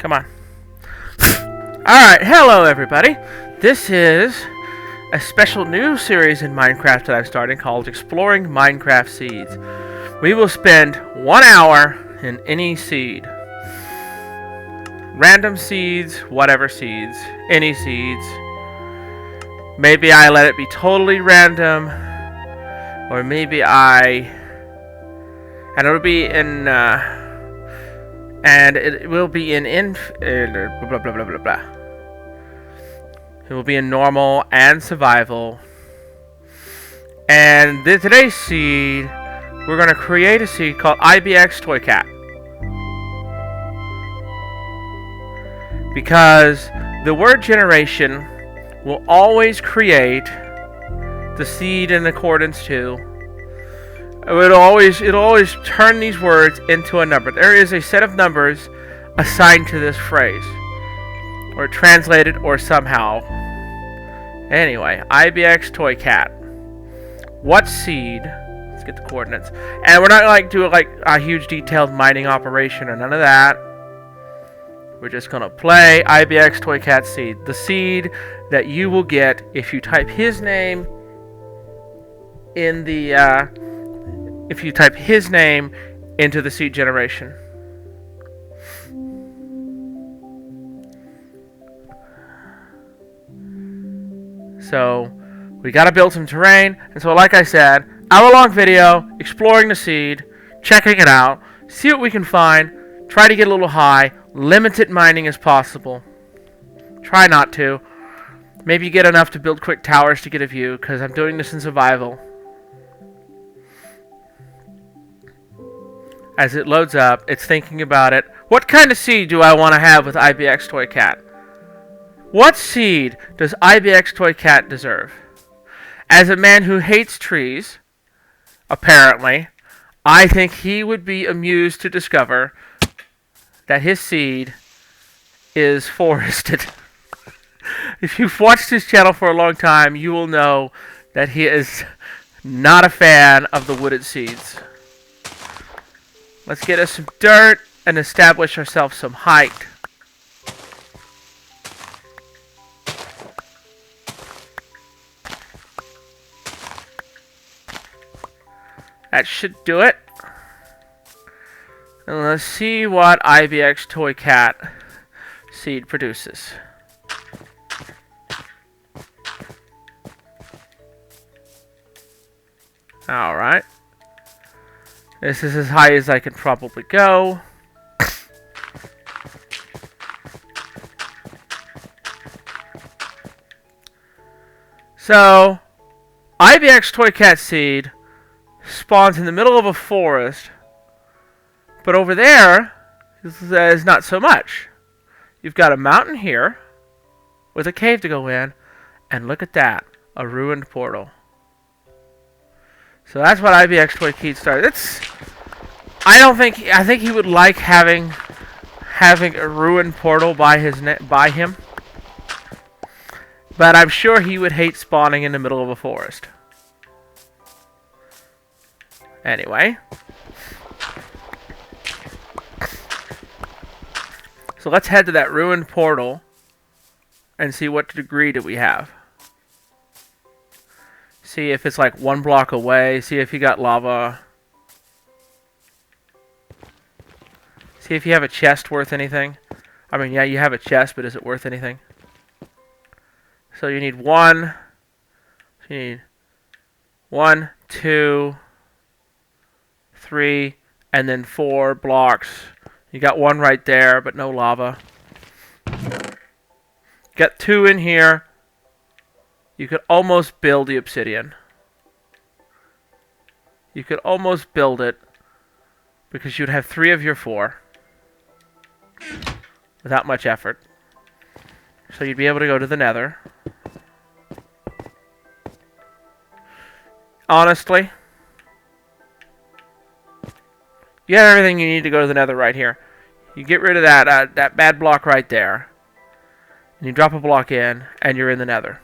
Come on. Alright, hello everybody. This is a special new series in Minecraft that I'm starting called Exploring MinecraftSeeds. We will spend 1 hour in any seed. Random seeds, whatever seeds, any seeds. Maybe I let it be totally random, or maybe and it'll be in, and it will be in blah blah blah blah blah. It will be in normal and survival. And today's seed, we're going to create a seed called ibxtoycat. Because the word generation will always create the seed in accordance to. It'll always turn these words into a number. There is a set of numbers assigned to this phrase, or translated, or somehow. Anyway, ibxtoycat. What seed? Let's get the coordinates. And we're not doing a huge detailed mining operation or none of that. We're just gonna play ibxtoycat seed, the seed that you will get if you type his name in the into the seed generation. So we gotta build some terrain, and so like I said, hour-long video exploring the seed, checking it out, see what we can find, try to get a little high, limited mining as possible. Try not to. Maybe get enough to build quick towers to get a view, because I'm doing this in survival. As it loads up, it's thinking about it. What kind of seed do I want to have with ibxtoycat? What seed does ibxtoycat deserve? As a man who hates trees, apparently, I think he would be amused to discover that his seed is forested. If you've watched his channel for a long time, you will know that he is not a fan of the wooded seeds. Let's get us some dirt and establish ourselves some height. That should do it. And let's see what ibxtoycat seed produces. Alright. This is as high as I can probably go. So, ibxtoycat seed spawns in the middle of a forest, but over there is not so much. You've got a mountain here with a cave to go in, and look at that, a ruined portal. So that's what ibxtoycat started. I think he would like having a ruined portal by him. But I'm sure he would hate spawning in the middle of a forest. Anyway. So let's head to that ruined portal and see what degree do we have. See if it's like 1 block away. See if you got lava. See if you have a chest worth anything. I mean, yeah, you have a chest, but is it worth anything? So you need 1. So you need 1, 2, 3, and then 4 blocks. You got 1 right there, but no lava. Got 2 in here. You could almost build the obsidian. You could almost build it because you'd have 3 of your 4 without much effort. So you'd be able to go to the nether. Honestly, you have everything you need to go to the nether right here. You get rid of that bad block right there, and you drop a block in, and you're in the nether.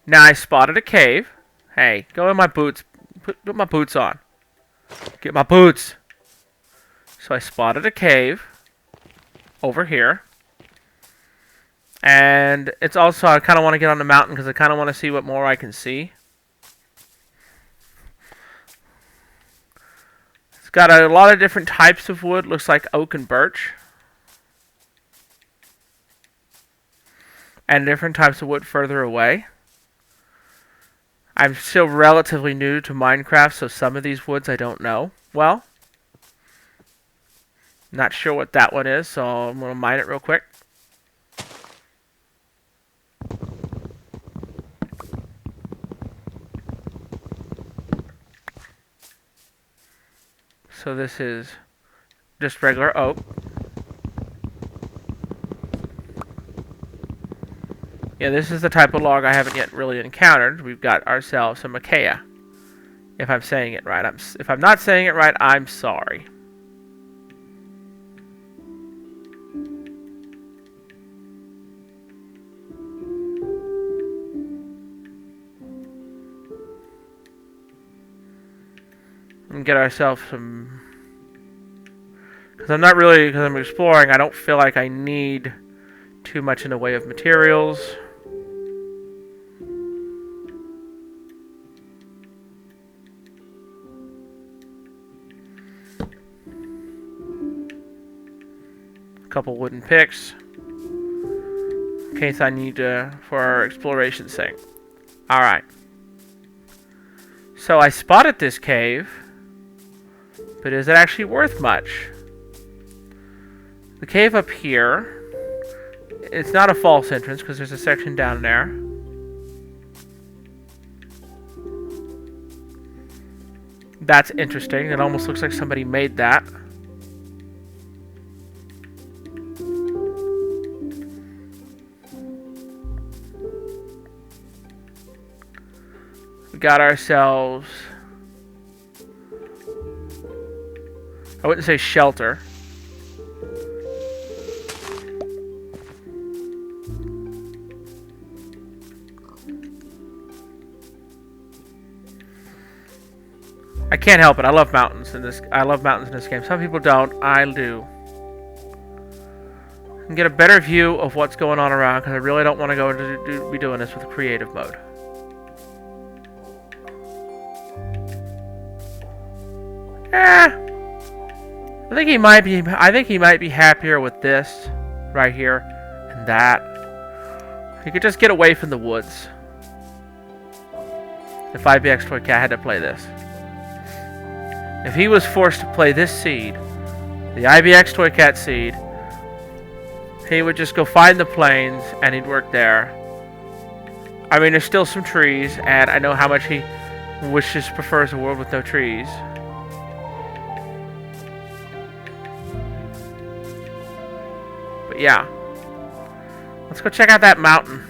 Now I spotted a cave. Hey, go in my boots. Put my boots on. Get my boots. So I spotted a cave over here. And it's also, I kind of want to get on the mountain because I kind of want to see what more I can see. It's got a lot of different types of wood. Looks like oak and birch. And different types of wood further away. I'm still relatively new to Minecraft, so some of these woods I don't know well. Not sure what that one is, so I'm going to mine it real quick. So this is just regular oak. Yeah, this is the type of log I haven't yet really encountered. We've got ourselves a acacia. If I'm saying it right. If I'm not saying it right, I'm sorry. And get ourselves some... Because I'm exploring, I don't feel like I need too much in the way of materials. A couple wooden picks. In case I need to, for our exploration's sake. Alright. So I spotted this cave. But is it actually worth much? The cave up here, it's not a false entrance because there's a section down there. That's interesting. It almost looks like somebody made that. We got ourselves... I wouldn't say shelter. I can't help it. I love mountains in this. I love mountains in this game. Some people don't. I do. And get a better view of what's going on around because I really don't want to go into be doing this with creative mode. I think he might be happier with this right here and that. He could just get away from the woods. If ibxtoycat had to play this. If he was forced to play this seed, the ibxtoycat seed, he would just go find the plains and he'd work there. I mean, there's still some trees, and I know how much he prefers a world with no trees. But yeah, let's go check out that mountain.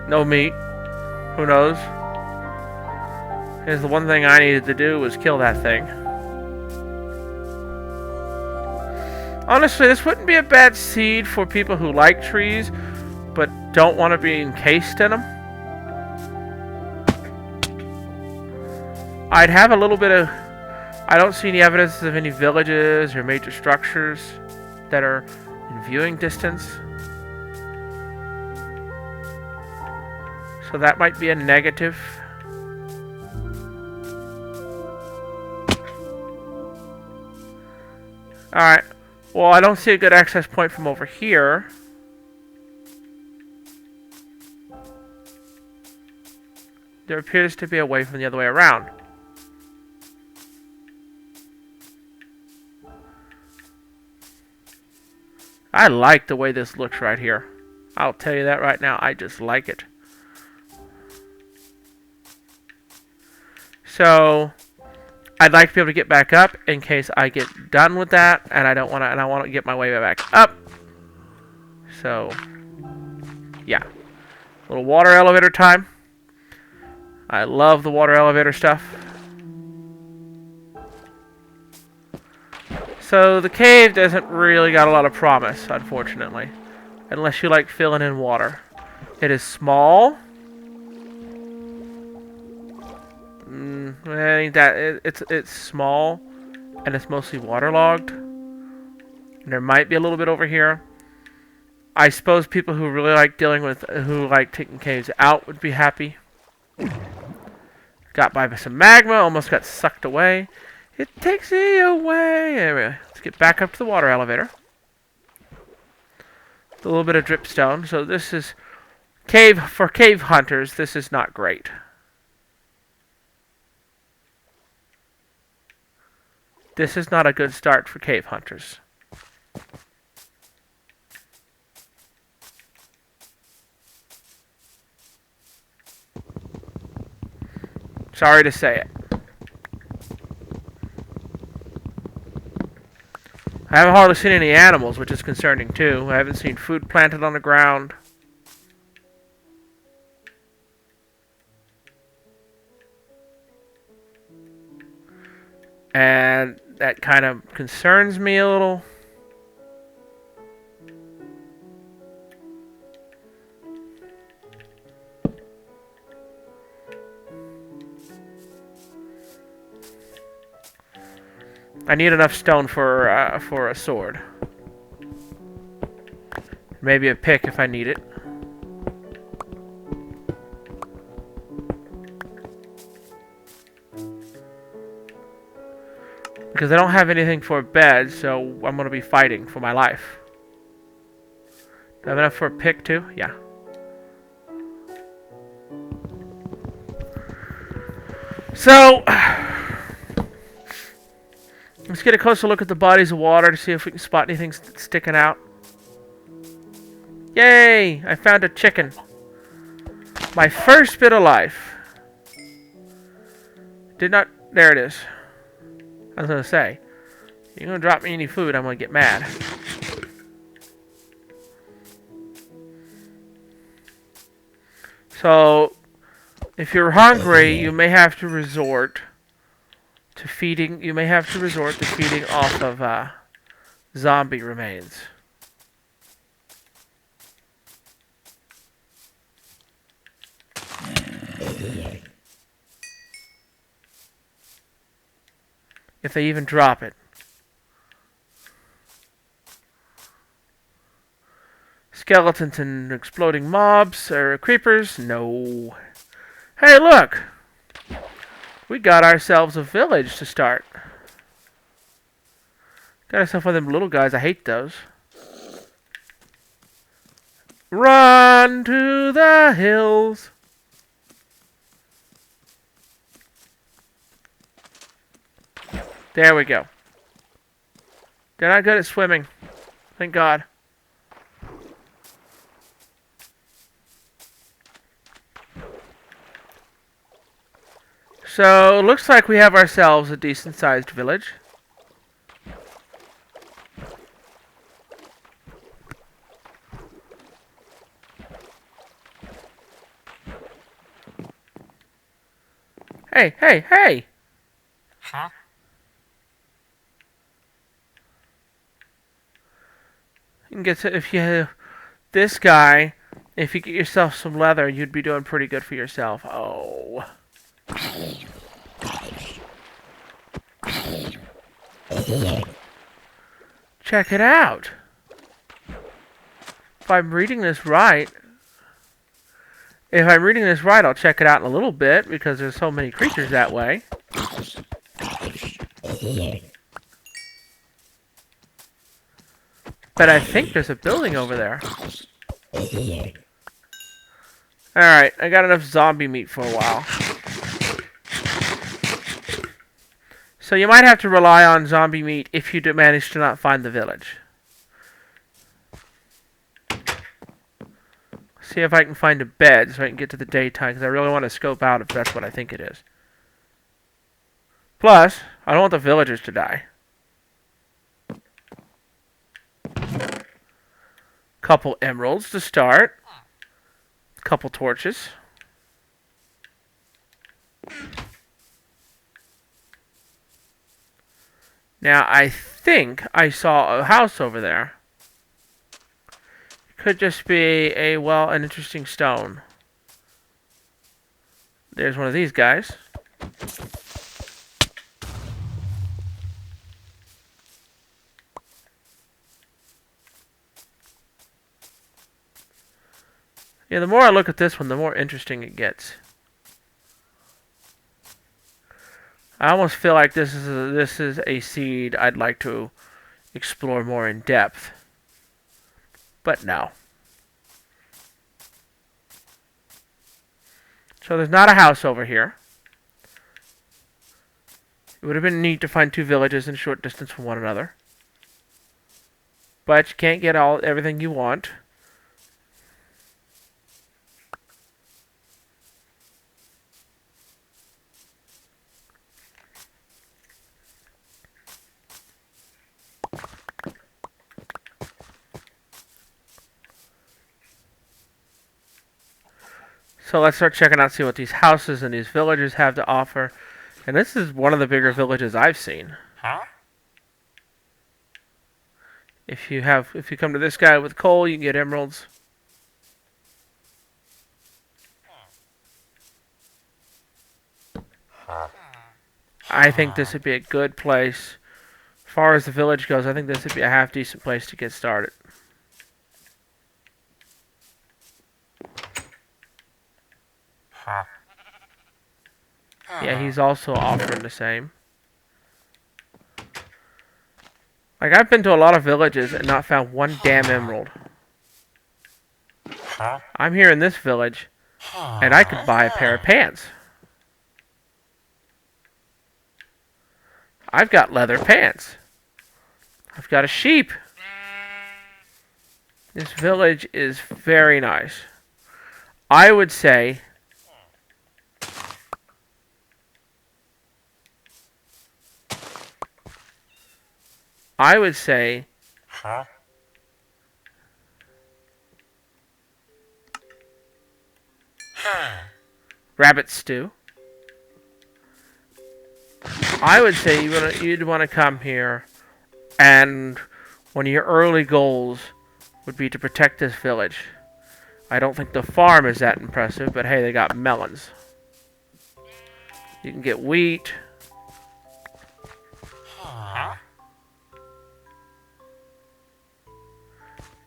No meat. Who knows? Because the one thing I needed to do was kill that thing. Honestly, this wouldn't be a bad seed for people who like trees, but don't want to be encased in them. I'd have a little bit of... I don't see any evidence of any villages or major structures that are in viewing distance. So that might be a negative. Alright. Well, I don't see a good access point from over here. There appears to be a way from the other way around. I like the way this looks right here. I'll tell you that right now. I just like it. So, I'd like to be able to get back up in case I get done with that, and I don't want to. And I want to get my way back up. So, yeah. Little water elevator time. I love the water elevator stuff. So the cave doesn't really got a lot of promise, unfortunately. Unless you like filling in water. It is small. It's small. And it's mostly waterlogged. And there might be a little bit over here. I suppose people who really like who like taking caves out would be happy. Got by some magma, almost got sucked away. It takes me away. Anyway, let's get back up to the water elevator. A little bit of dripstone. So this is for cave hunters. This is not great. This is not a good start for cave hunters. Sorry to say it. I haven't hardly seen any animals, which is concerning too. I haven't seen food planted on the ground. And that kind of concerns me a little. I need enough stone for a sword. Maybe a pick if I need it. Because I don't have anything for a bed, so I'm going to be fighting for my life. Do I have enough for a pick too? Yeah. So, let's get a closer look at the bodies of water to see if we can spot anything sticking out. Yay! I found a chicken. My first bit of life. Did not... There it is. I was going to say, you're going to drop me any food, I'm going to get mad. So, if you're hungry, you may have to resort to feeding. You may have to resort to feeding off of zombie remains. If they even drop it. Skeletons and exploding mobs or creepers? No. Hey, look! We got ourselves a village to start. Got ourselves one of them little guys. I hate those. Run to the hills. There we go. They're not good at swimming. Thank God. So, it looks like we have ourselves a decent-sized village. Hey, hey, hey! Huh? You can get to, if you this guy, if you get yourself some leather, you'd be doing pretty good for yourself. Oh. Check it out. If I'm reading this right, I'll check it out in a little bit because there's so many creatures that way. But I think there's a building over there. Alright, I got enough zombie meat for a while. So you might have to rely on zombie meat if you do manage to not find the village. See if I can find a bed so I can get to the daytime, because I really want to scope out if that's what I think it is. Plus, I don't want the villagers to die. Couple emeralds to start. Couple torches. Now, I think I saw a house over there. Could just be an interesting stone. There's one of these guys. Yeah, the more I look at this one, the more interesting it gets. I almost feel like this is a seed I'd like to explore more in depth. But no. So there's not a house over here. It would have been neat to find two villages in short distance from one another. But you can't get everything you want. So let's start checking out, see what these houses and these villages have to offer. And this is one of the bigger villages I've seen. Huh? If you come to this guy with coal, you can get emeralds. I think this would be a good place. As far as the village goes, I think this would be a half decent place to get started. Yeah, he's also offering the same. Like, I've been to a lot of villages and not found one damn emerald. I'm here in this village, and I could buy a pair of pants. I've got leather pants. I've got a sheep. This village is very nice. I would say rabbit stew. I would say you'd want to come here, and one of your early goals would be to protect this village. I don't think the farm is that impressive, but hey, they got melons. You can get wheat.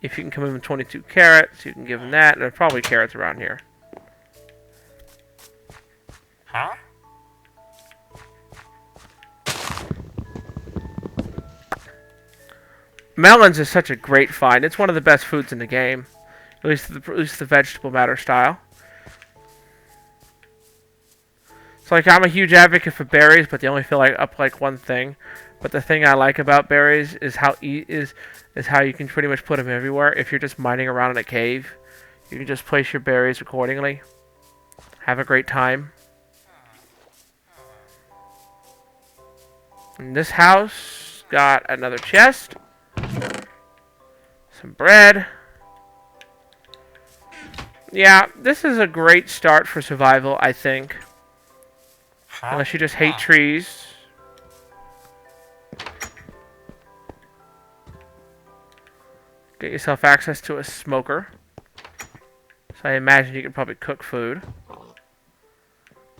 If you can come in with 22 carrots, you can give them that, and there's probably carrots around here. Melons is such a great find. It's one of the best foods in the game. At least the vegetable matter style. It's like I'm a huge advocate for berries, but they only fill up like one thing. But the thing I like about berries is how you can pretty much put them everywhere. If you're just mining around in a cave, you can just place your berries accordingly. Have a great time. And this house got another chest. Some bread. Yeah, this is a great start for survival, I think. Unless you just hate trees. Get yourself access to a smoker. So I imagine you could probably cook food.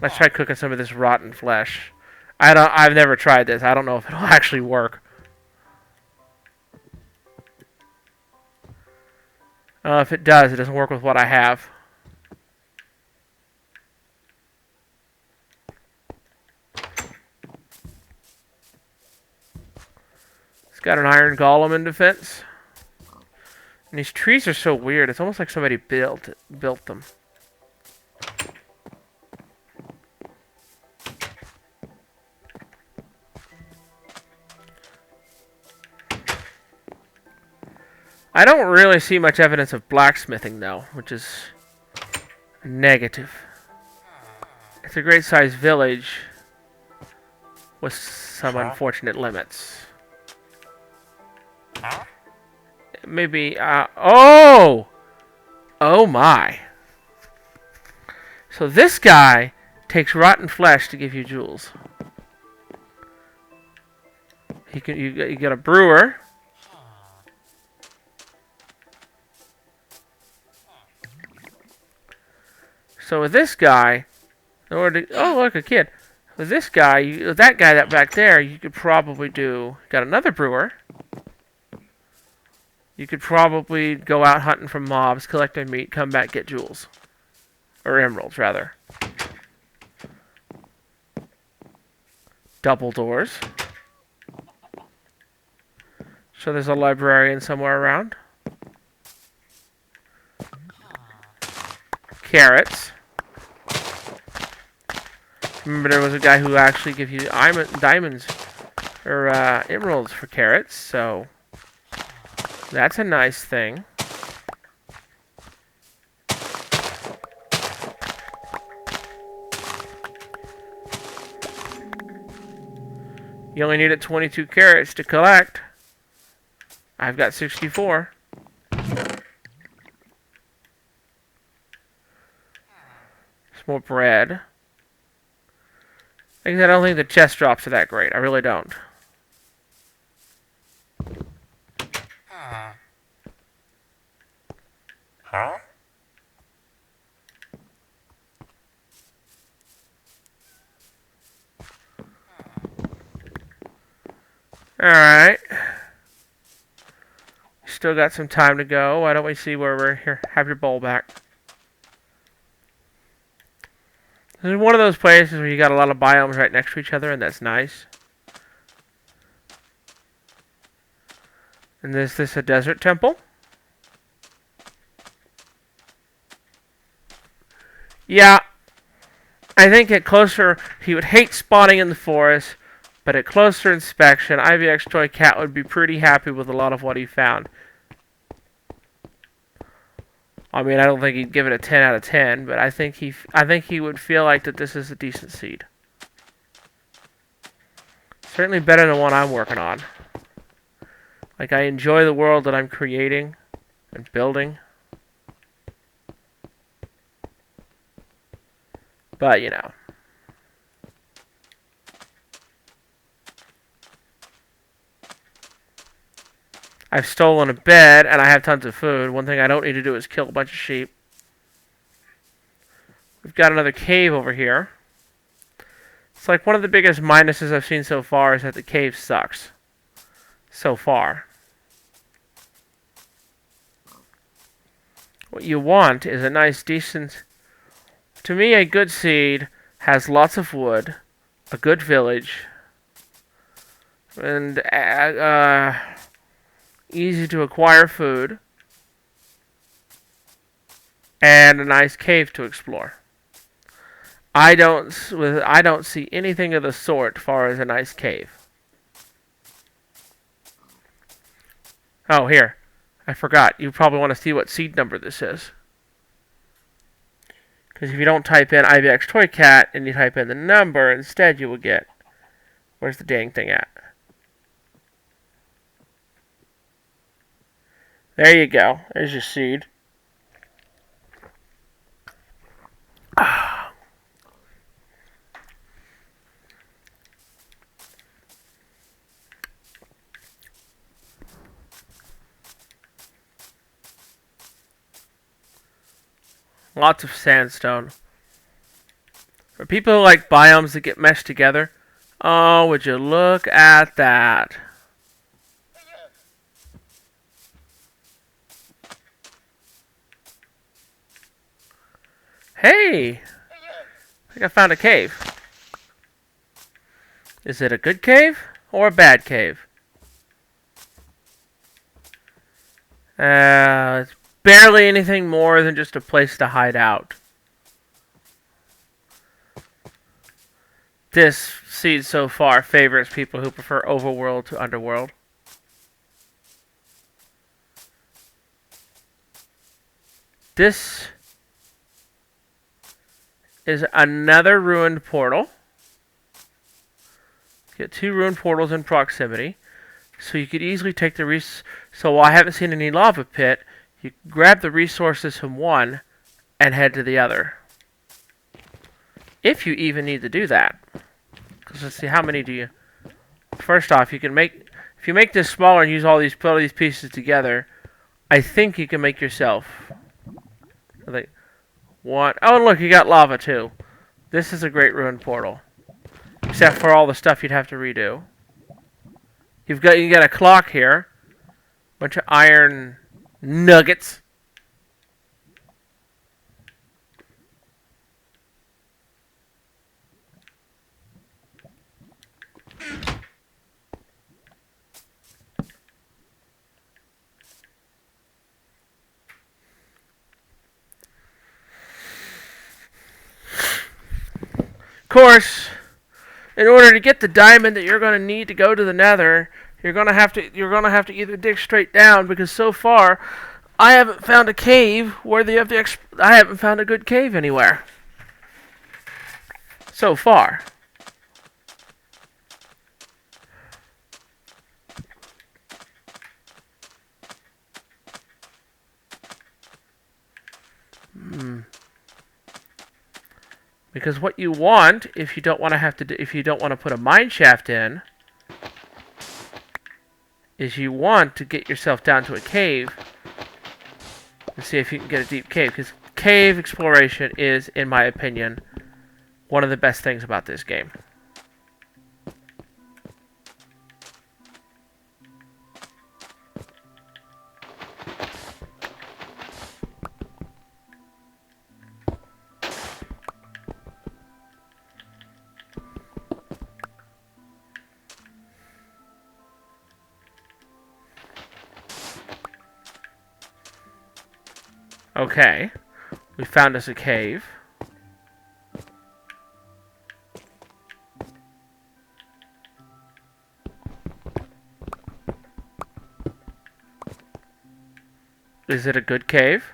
Let's try cooking some of this rotten flesh. I've never tried this. I don't know if it'll actually work. If it does, it doesn't work with what I have. It's got an iron golem in defense. And these trees are so weird. It's almost like somebody built them. I don't really see much evidence of blacksmithing, though, which is negative. It's a great sized village with some unfortunate limits. Maybe, oh! Oh my. So this guy takes rotten flesh to give you jewels. You get a brewer. So with this guy, in order to, oh look, a kid. With this guy, that guy that back there, you could probably do. Got another brewer. You could probably go out hunting for mobs, collect their meat, come back, get jewels. Or emeralds, rather. Double doors. So there's a librarian somewhere around. Carrots. Remember there was a guy who actually gave you diamonds or emeralds for carrots, so that's a nice thing. You only needed 22 carrots to collect. I've got 64. Some more bread. I don't think the chest drops are that great. I really don't. Huh? Alright. Still got some time to go. Why don't we see where we're here? Have your bowl back. This is one of those places where you got a lot of biomes right next to each other, and that's nice. And is this a desert temple? Yeah. I think at closer, he would hate spawning in the forest, but at closer inspection, ibxtoycat would be pretty happy with a lot of what he found. I mean, I don't think he'd give it a 10 out of 10, but I think he would feel like that this is a decent seed. Certainly better than one I'm working on. Like, I enjoy the world that I'm creating and building. But, you know. I've stolen a bed, and I have tons of food. One thing I don't need to do is kill a bunch of sheep. We've got another cave over here. It's like one of the biggest minuses I've seen so far is that the cave sucks. So far. What you want is a nice, decent... To me, a good seed has lots of wood, a good village, and easy to acquire food, and a nice cave to explore. I don't see anything of the sort as far as a nice cave. Oh, here. I forgot. You probably want to see what seed number this is. Because if you don't type in ibxtoycat and you type in the number, instead you will get... Where's the dang thing at? There you go. There's your seed. Lots of sandstone. For people who like biomes that get meshed together, oh, would you look at that? Hey! I think I found a cave. Is it a good cave or a bad cave? It's barely anything more than just a place to hide out. This seed so far favors people who prefer overworld to underworld. This is another ruined portal. Get 2 ruined portals in proximity. So you could easily take the so while I haven't seen any lava pit, you grab the resources from one and head to the other. If you even need to do that. Because let's see, how many do you... First off, you can make... If you make this smaller and use put all these pieces together, I think you can make yourself... Like, one... Oh, look, you got lava, too. This is a great ruined portal. Except for all the stuff you'd have to redo. You got a clock here. Bunch of iron nuggets. Of course, in order to get the diamond that you're going to need to go to the Nether, you're going to have to either dig straight down, because so far I haven't found a cave worthy of the I haven't found a good cave anywhere. So far. Because what you want, if you don't want to put a mine shaft in, is you want to get yourself down to a cave and see if you can get a deep cave. Because cave exploration is, in my opinion, one of the best things about this game. Okay, we found us a cave. Is it a good cave?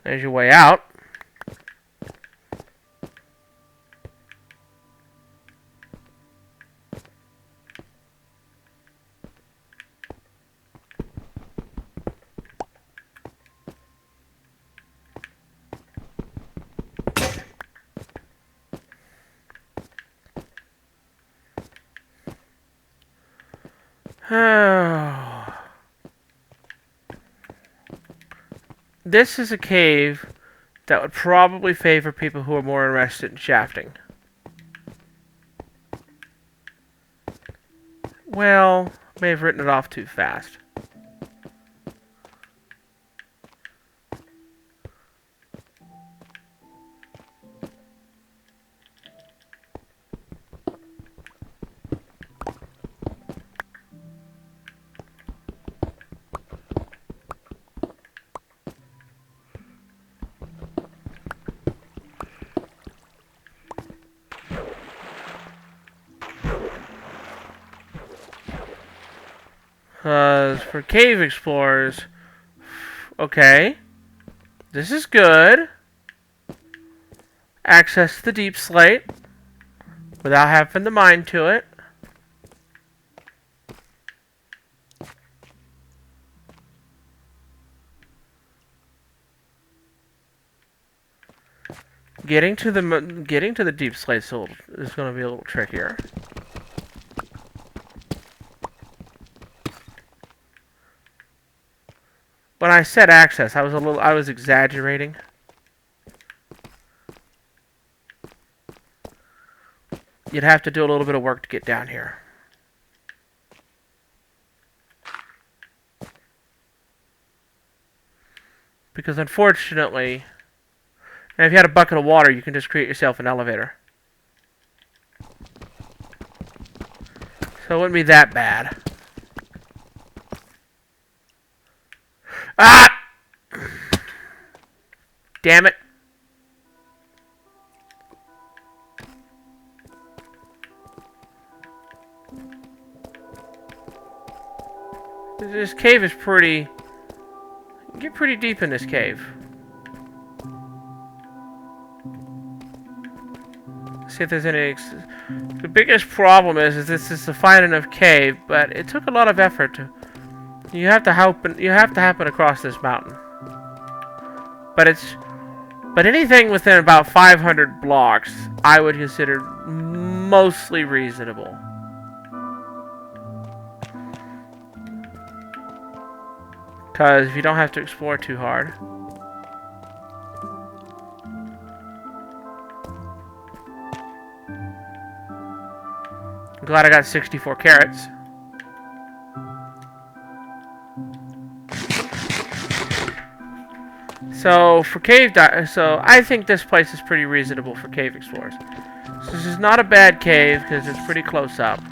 There's your way out. This is a cave that would probably favor people who are more interested in shafting. Well, may have written it off too fast. For cave explorers, okay, this is good. Access to the deep slate without having to mine to it. Getting to the deep slate is going to be a little trickier. When I said access, I was exaggerating. You'd have to do a little bit of work to get down here. Because unfortunately, now if you had a bucket of water, you can just create yourself an elevator. So it wouldn't be that bad. Ah! damn it. This cave is pretty... You can get pretty deep in this cave. See if there's any... The biggest problem is this is a fine enough cave, but it took a lot of effort to... You have to happen across this mountain. But anything within about 500 blocks, I would consider mostly reasonable. Because you don't have to explore too hard. I'm glad I got 64 carrots. So for so I think this place is pretty reasonable for cave explorers. So this is not a bad cave because it's pretty close up.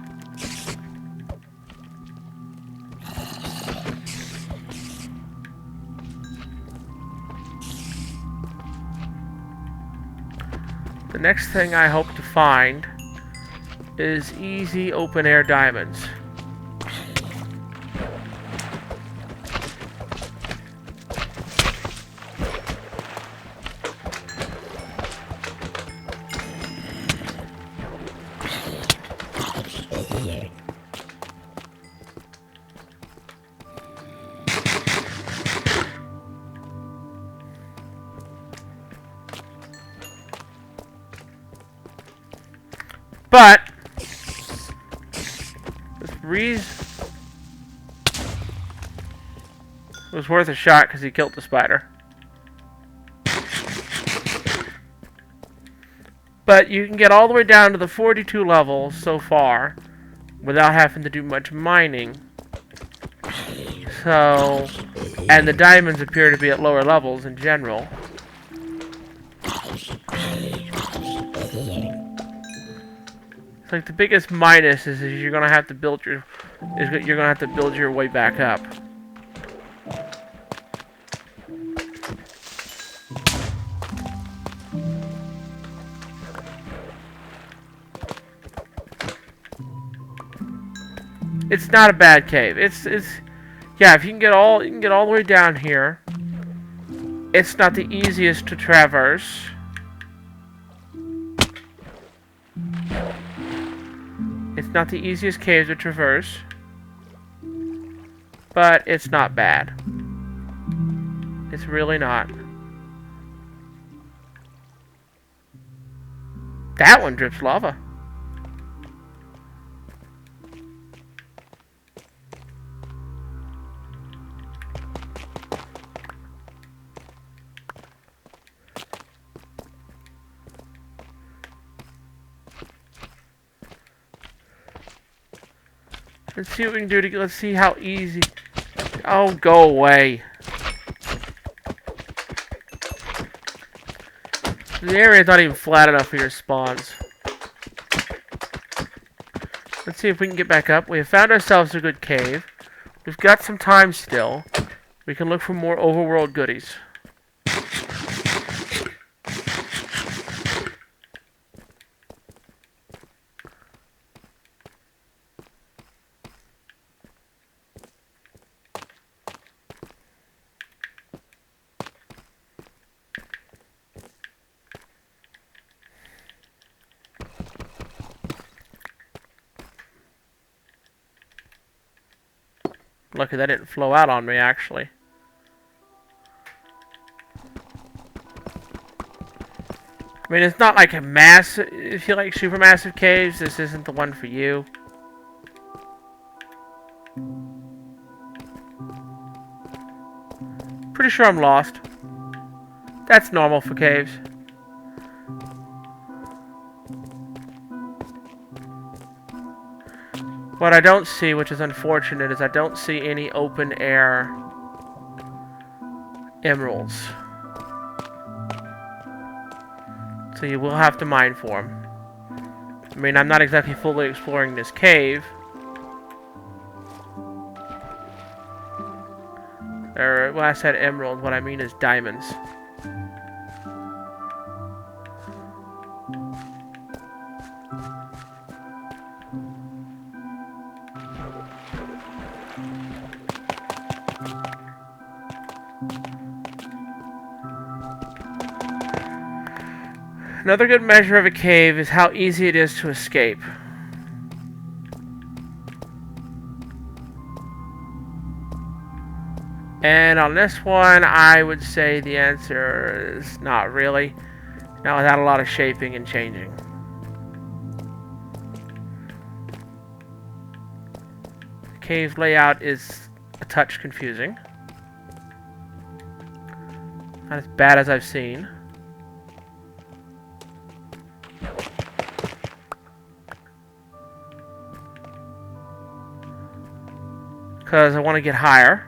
The next thing I hope to find is easy open air diamonds. But Reese was worth a shot because he killed the spider. But you can get all the way down to the 42 levels so far without having to do much mining. So, and the diamonds appear to be at lower levels in general. It's like the biggest minus is you're gonna have to build your way back up. It's not a bad cave. It's yeah, if you can get all the way down here. It's not the easiest to traverse. It's not the easiest cave to traverse, but it's not bad. It's really not. That one drips lava. Let's see what we can do to, let's see how easy. Oh, go away. The area is not even flat enough for your spawns. Let's see if we can get back up. We have found ourselves a good cave. We've got some time still. We can look for more overworld goodies. Lucky that didn't flow out on me, actually. I mean, it's not like a massive... If you like supermassive caves, this isn't the one for you. Pretty sure I'm lost. That's normal for caves. What I don't see, which is unfortunate, is I don't see any open air emeralds. So you will have to mine for them. I mean, I'm not exactly fully exploring this cave. When I said emerald, what I mean is diamonds. Another good measure of a cave is how easy it is to escape. And on this one, I would say the answer is not really. Not without a lot of shaping and changing. The cave layout is a touch confusing. Not as bad as I've seen. Because I want to get higher.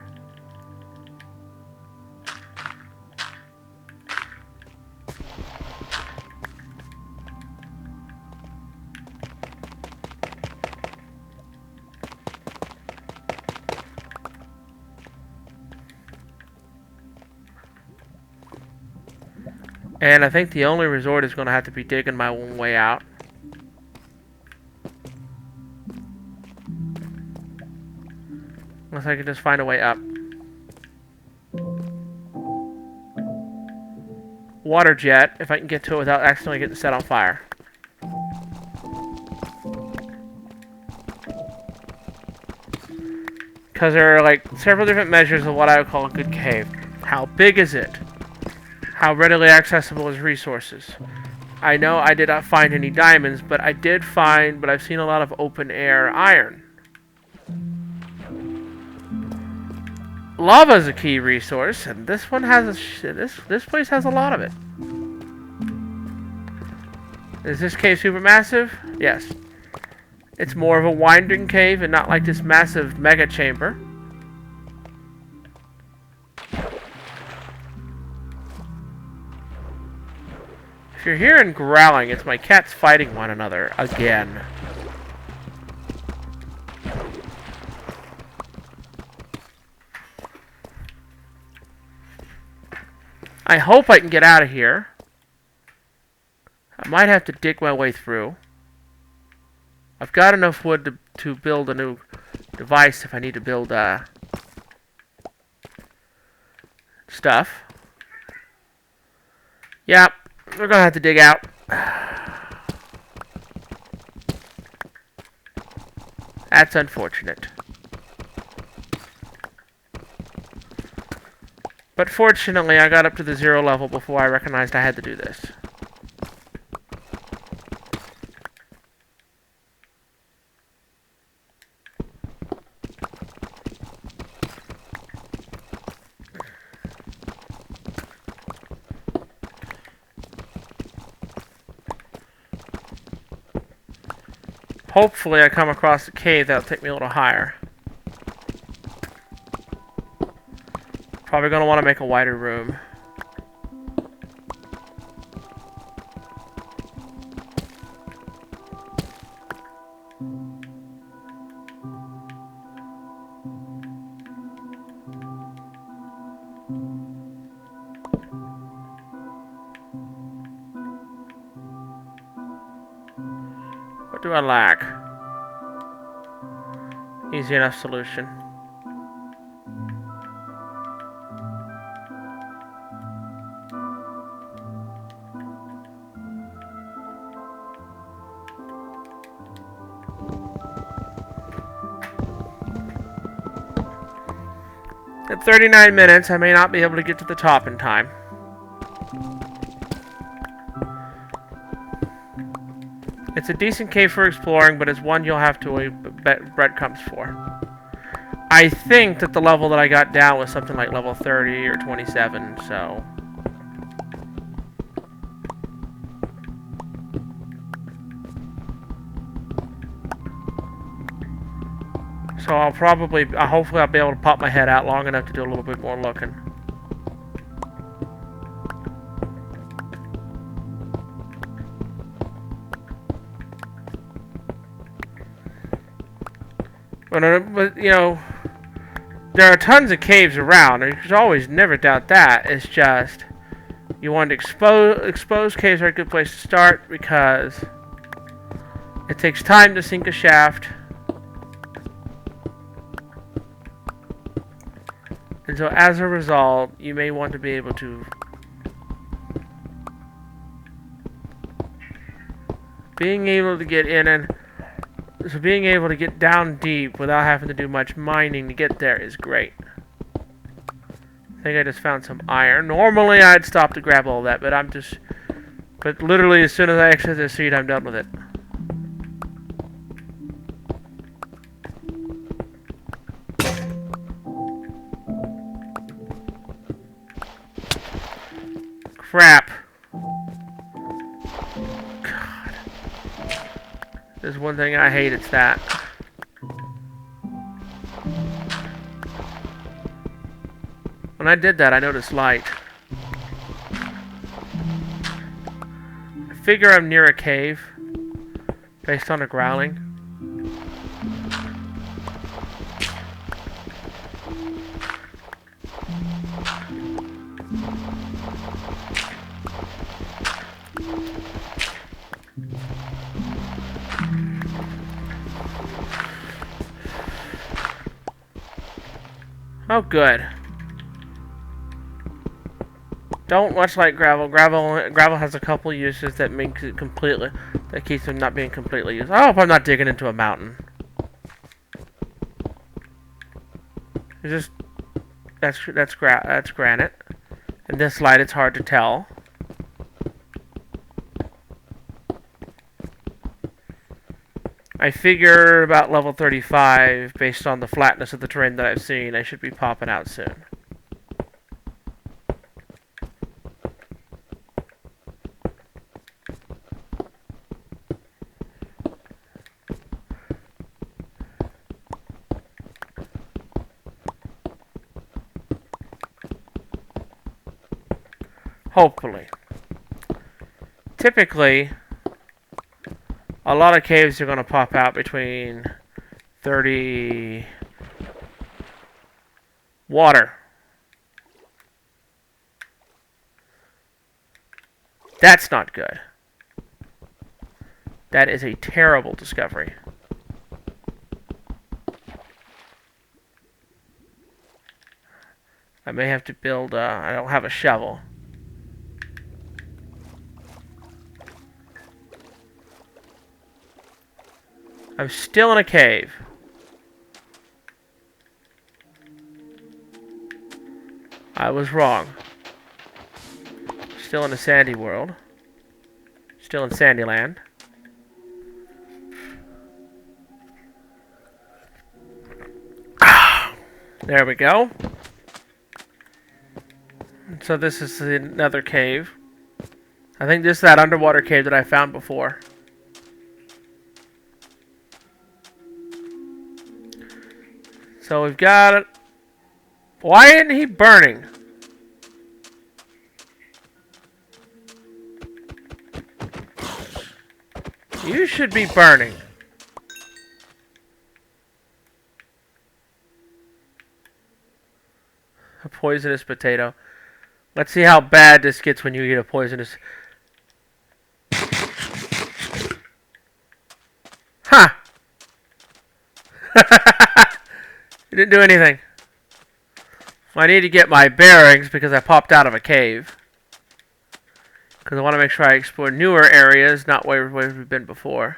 And I think the only resort is going to have to be digging my own way out. Unless I can just find a way up. Water jet, if I can get to it without accidentally getting set on fire. Because there are like several different measures of what I would call a good cave. How big is it? How readily accessible is resources? I know I did not find any diamonds, but I did find, but I've seen a lot of open air iron. Lava is a key resource, and this one has this place has a lot of it. Is this cave supermassive? Yes. It's more of a winding cave and not like this massive mega chamber. If you're hearing growling, it's my cats fighting one another again. I hope I can get out of here. I might have to dig my way through. I've got enough wood to build a new device if I need to build stuff. Yep, we're gonna have to dig out. That's unfortunate. But fortunately, I got up to the 0 level before I recognized I had to do this. Hopefully I come across a cave that'll take me a little higher. Probably going to want to make a wider room. What do I lack? Easy enough solution. At 39 minutes, I may not be able to get to the top in time. It's a decent cave for exploring, but it's one you'll have to wait breadcrumbs for. I think that the level that I got down was something like level 30 or 27, so... So hopefully I'll be able to pop my head out long enough to do a little bit more looking. But you know, there are tons of caves around. There's always never doubt that. It's just you want to expose caves are a good place to start because It takes time to sink a shaft. And so as a result, you may want to be able to being able to get in and so being able to get down deep without having to do much mining to get there is great. I think I just found some iron. Normally I'd stop to grab all that, but literally as soon as I exit the seed, I'm done with it. Crap. God. There's one thing I hate, it's that. When I did that, I noticed light. I figure I'm near a cave, based on the growling. Oh, good. Don't much like gravel. Gravel has a couple uses that makes it completely, that keeps it not being completely used. I hope I'm not digging into a mountain. It's just that's granite. In this light, it's hard to tell. I figure about level 35, based on the flatness of the terrain that I've seen, I should be popping out soon. Hopefully. Typically, a lot of caves are going to pop out between 30... Water. That's not good. That is a terrible discovery. I may have to build, I don't have a shovel. I'm still in a cave. I was wrong. Still in a sandy world. Still in Sandyland. There we go. So this is another cave. I think this is that underwater cave that I found before. So we've got it. Why isn't he burning? You should be burning. A poisonous potato. Let's see how bad this gets when you eat a poisonous... Huh! It didn't do anything. Well, I need to get my bearings because I popped out of a cave. Because I want to make sure I explore newer areas, not where we've been before.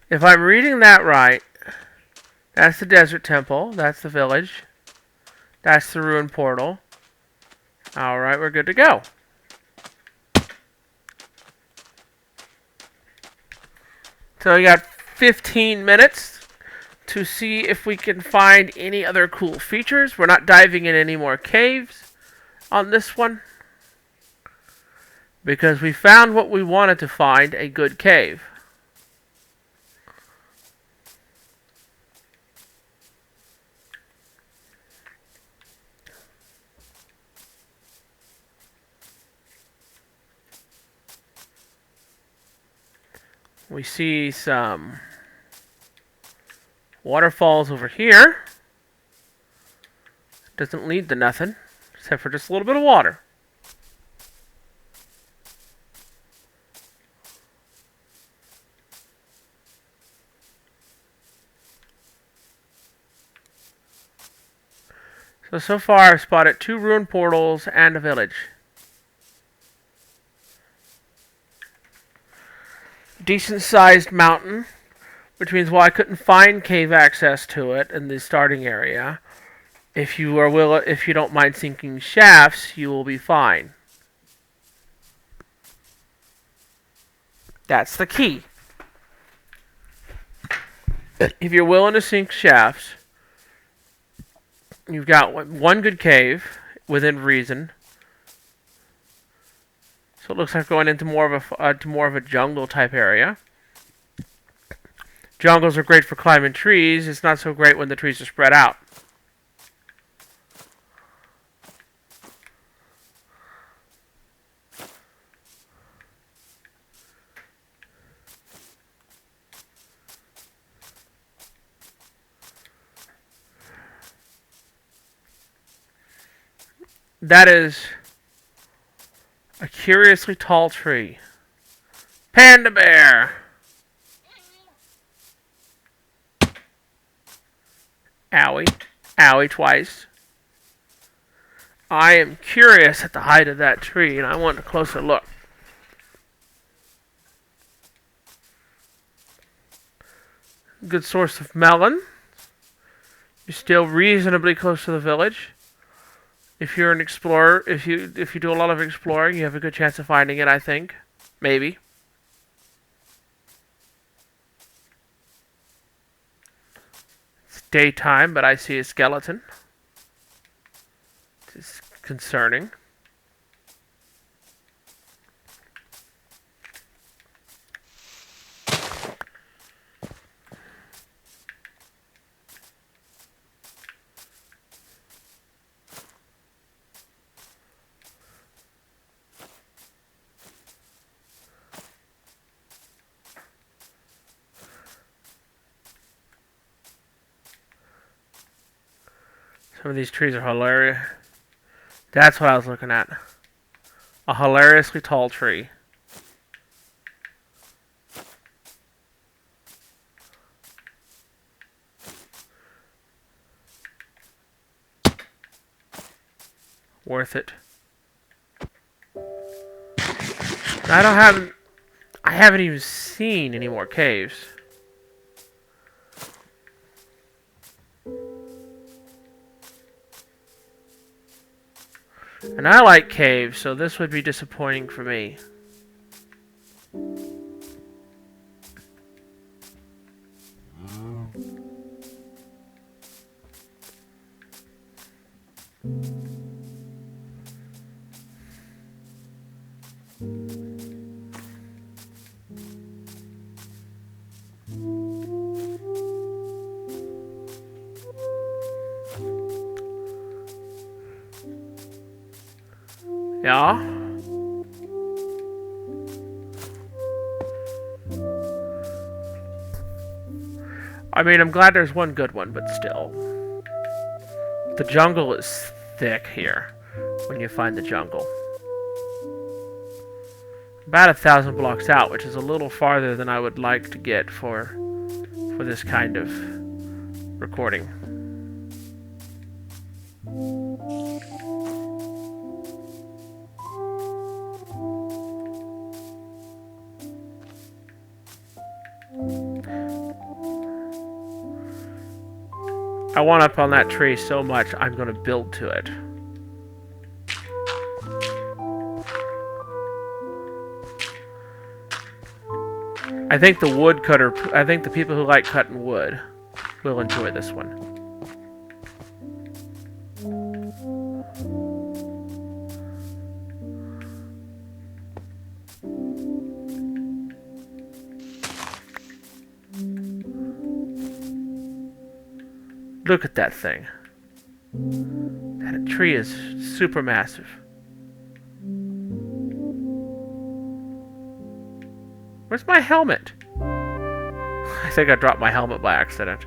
If I'm reading that right, that's the desert temple, that's the village, that's the ruined portal. Alright, we're good to go. So we got 15 minutes to see if we can find any other cool features. We're not diving in any more caves on this one, because we found what we wanted to find, a good cave. We see some waterfalls over here. Doesn't lead to nothing. except for just a little bit of water. So far I've spotted 2 ruined portals and a village. Decent sized mountain, which means while I couldn't find cave access to it in the starting area, if you don't mind sinking shafts, you will be fine. That's the key. If you're willing to sink shafts, you've got one good cave within reason. So it looks like going into more of a jungle type area. Jungles are great for climbing trees. It's not so great when the trees are spread out. That is a curiously tall tree. Panda bear! Owie. Owie twice. I am curious at the height of that tree, and I want a closer look. Good source of melon. You're still reasonably close to the village. If you're an explorer, if you do a lot of exploring, you have a good chance of finding it, I think. Maybe. It's daytime, but I see a skeleton. It's concerning. Some of these trees are hilarious. That's what I was looking at. A hilariously tall tree. Worth it. I haven't even seen any more caves. And I like caves, so this would be disappointing for me. Yeah. I mean, I'm glad there's one good one, but still. The jungle is thick here when you find the jungle. About 1,000 blocks out, which is a little farther than I would like to get for this kind of recording. I want up on that tree so much, I'm going to build to it. I think the people who like cutting wood will enjoy this one. Look at that thing. That tree is super massive. Where's my helmet? I think I dropped my helmet by accident.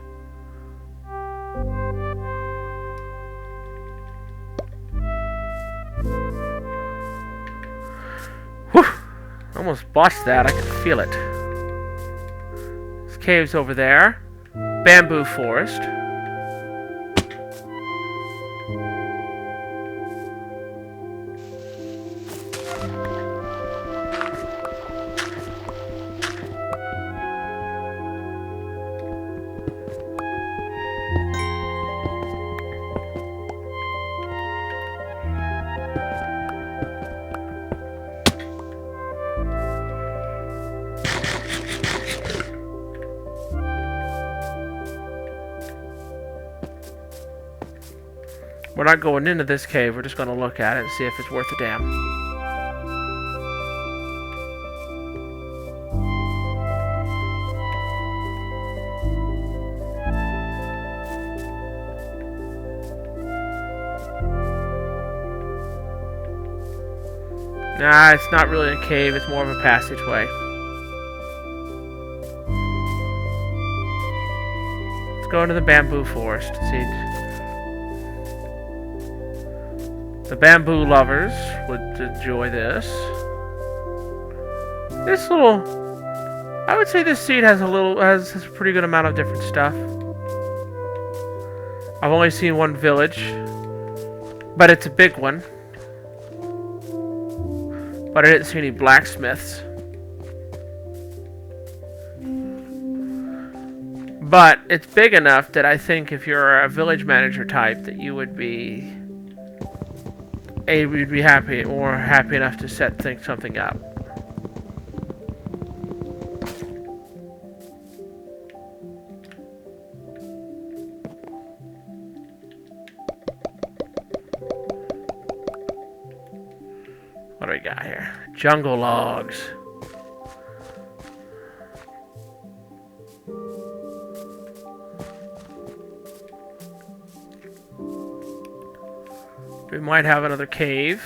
Almost botched that. I can feel it. This cave's over there. Bamboo forest. We're not going into this cave, we're just going to look at it and see if it's worth a damn. Nah, it's not really a cave, it's more of a passageway. Let's go into the bamboo forest. See. The bamboo lovers would enjoy this. This little... I would say this seed has a pretty good amount of different stuff. I've only seen one village, but it's a big one. But I didn't see any blacksmiths. But it's big enough that I think if you're a village manager type that you would be... we'd be happy enough to set something up. What do we got here? Jungle logs. We might have another cave.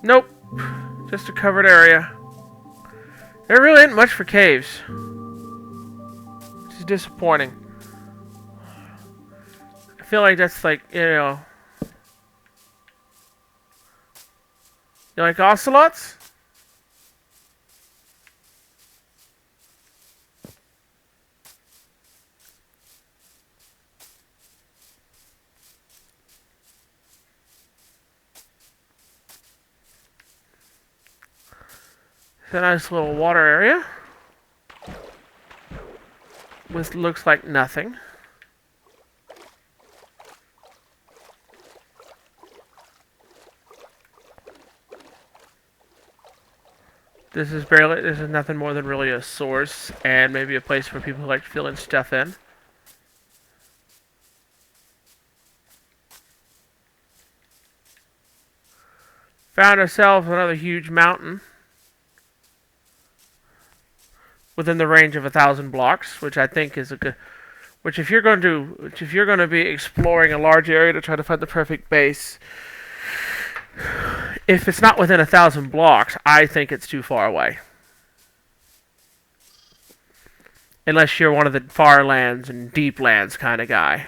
Nope. Just a covered area. There really ain't much for caves. Which is disappointing. I feel like that's like, you know... You like ocelots? It's a nice little water area. With looks like nothing. This is nothing more than really a source and maybe a place for people who like filling stuff in. Found ourselves another huge mountain within the range of 1,000 blocks, which I think is a good. Which if you're going to be exploring a large area to try to find the perfect base, if it's not within 1,000 blocks, I think it's too far away. Unless you're one of the far lands and deep lands kind of guy.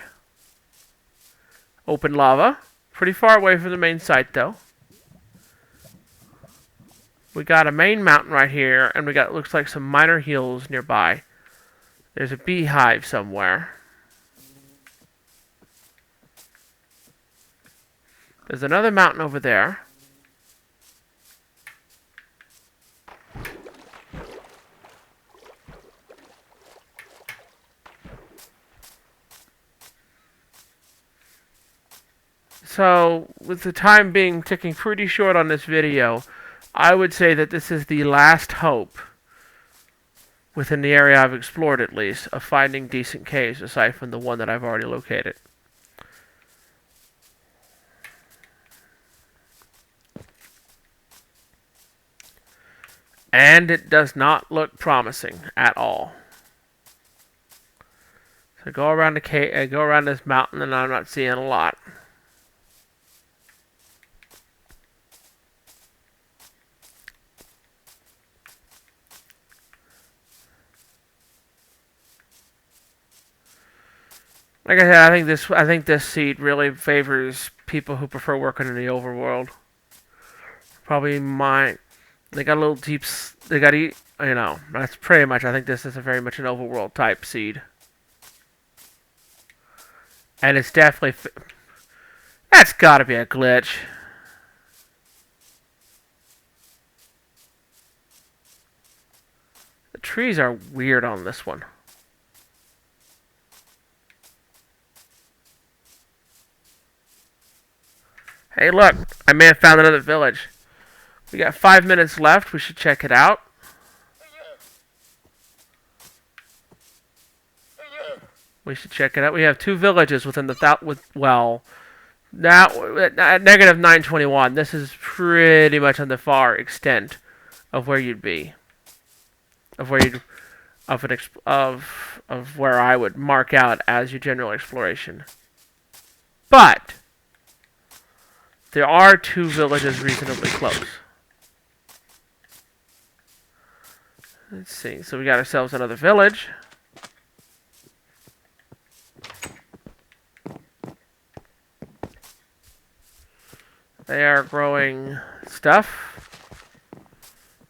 Open lava, pretty far away from the main site though. We got a main mountain right here, and we got, looks like, some minor hills nearby. There's a beehive somewhere. There's another mountain over there. So, with the time being ticking pretty short on this video, I would say that this is the last hope, within the area I've explored at least, of finding decent caves aside from the one that I've already located. And it does not look promising at all. So go around the cave, go around this mountain, and I'm not seeing a lot. Like I said, I think this seed really favors people who prefer working in the overworld. Probably mine. They got a little deep. They got that's pretty much. I think this is a very much an overworld type seed, and it's definitely. That's got to be a glitch. The trees are weird on this one. Hey, look! I may have found another village. We got 5 minutes left. We should check it out. We should check it out. We have 2 villages within the well. Now at negative 921. This is pretty much on the far extent of where you'd be. Of where you'd of where I would mark out as your general exploration. But there are 2 villages reasonably close. Let's see. So we got ourselves another village. They are growing stuff.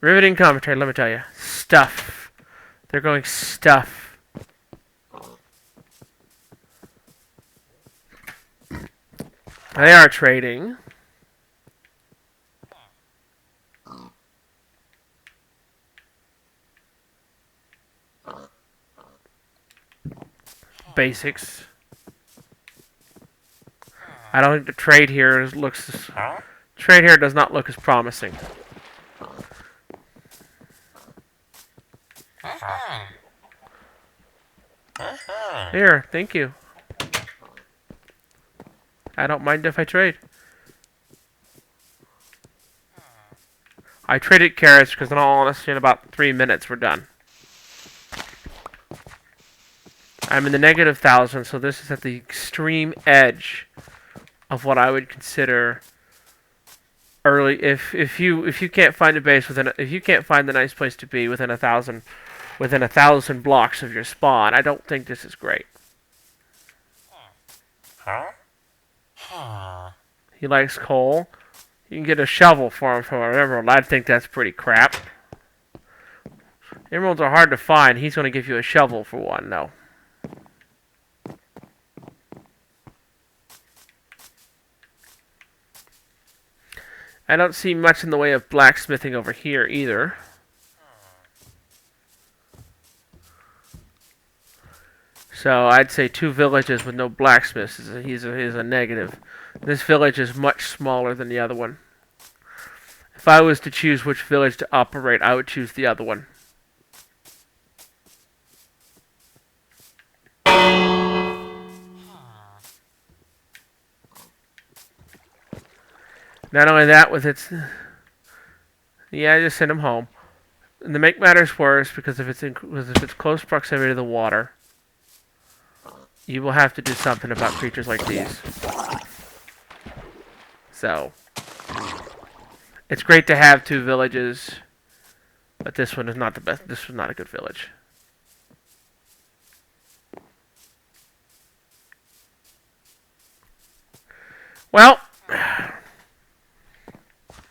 Riveting commentary, let me tell you. Stuff. They're growing stuff. They are trading. Basics. I don't think the trade here looks. Trade here does not look as promising. Here, thank you. I don't mind if I trade. I traded carrots because, in all honesty, in about 3 minutes we're done. I'm in the negative 1,000, so this is at the extreme edge of what I would consider early. If you can't find a base if you can't find the nice place to be within 1,000 blocks of your spawn, I don't think this is great. He likes coal. You can get a shovel for him from an emerald. I think that's pretty crap. Emeralds are hard to find. He's going to give you a shovel for one, though. I don't see much in the way of blacksmithing over here either. So I'd say 2 villages with no blacksmiths is a negative. This village is much smaller than the other one. If I was to choose which village to operate, I would choose the other one. Not only that, with its... Yeah, I just sent him home. And to make matters worse, because if it's close proximity to the water, you will have to do something about creatures like these. So, it's great to have 2 villages, but this one is not the best. This was not a good village. Well,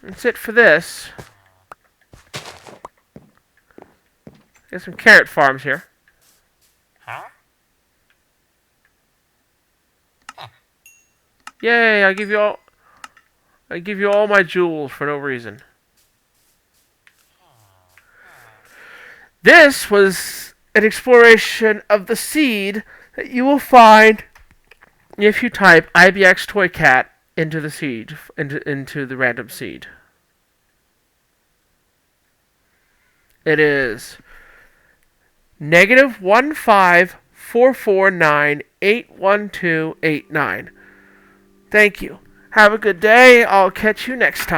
that's it for this. Get some carrot farms here. Yay! I give you all my jewels for no reason. This was an exploration of the seed that you will find if you type ibxtoycat into the seed, into the random seed. It is -154498128 9. Thank you. Have a good day. I'll catch you next time.